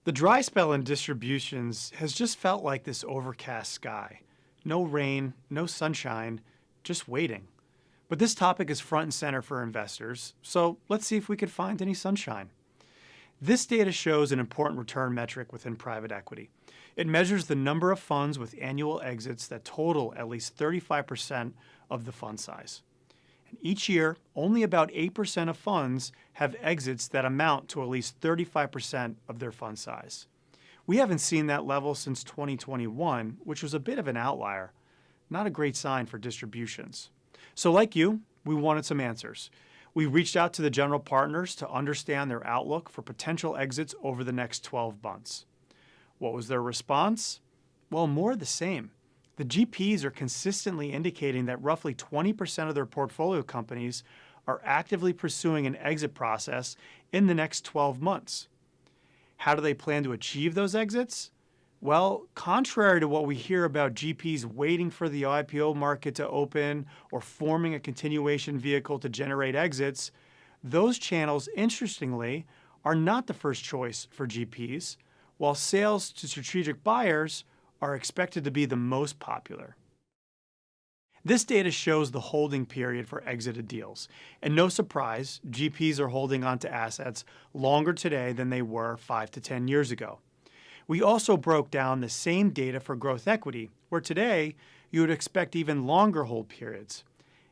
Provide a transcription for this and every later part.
The dry spell in distributions has just felt like this overcast sky. No rain, no sunshine, just waiting. But this topic is front and center for investors, so let's see if we could find any sunshine. This data shows an important return metric within private equity. It measures the number of funds with annual exits that total at least 35% of the fund size. And each year, only about 8% of funds have exits that amount to at least 35% of their fund size. We haven't seen that level since 2021, which was a bit of an outlier. Not a great sign for distributions. So like you, we wanted some answers. We reached out to the general partners to understand their outlook for potential exits over the next 12 months. What was their response? Well, more of the same. The GPs are consistently indicating that roughly 20% of their portfolio companies are actively pursuing an exit process in the next 12 months. How do they plan to achieve those exits? Well, contrary to what we hear about GPs waiting for the IPO market to open or forming a continuation vehicle to generate exits, those channels, interestingly, are not the first choice for GPs, while sales to strategic buyers are expected to be the most popular. This data shows the holding period for exited deals. And no surprise, GPs are holding onto assets longer today than they were 5 to 10 years ago. We also broke down the same data for growth equity, where today you would expect even longer hold periods.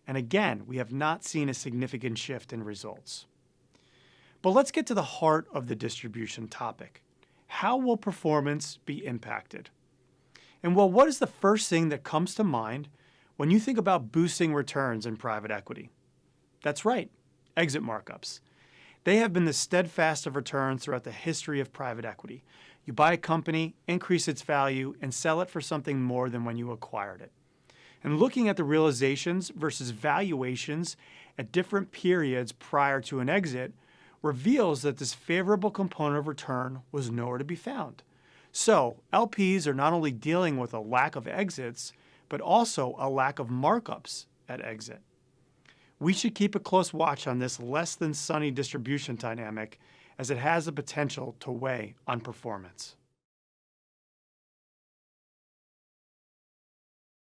And again, we have not seen a significant shift in results. But let's get to the heart of the distribution topic. How will performance be impacted? And well, what is the first thing that comes to mind when you think about boosting returns in private equity? That's right, exit markups. They have been the steadfast of returns throughout the history of private equity. You buy a company, increase its value, and sell it for something more than when you acquired it. And looking at the realizations versus valuations at different periods prior to an exit reveals that this favorable component of return was nowhere to be found. So LPs are not only dealing with a lack of exits, but also a lack of markups at exit. We should keep a close watch on this less than sunny distribution dynamic, as it has the potential to weigh on performance.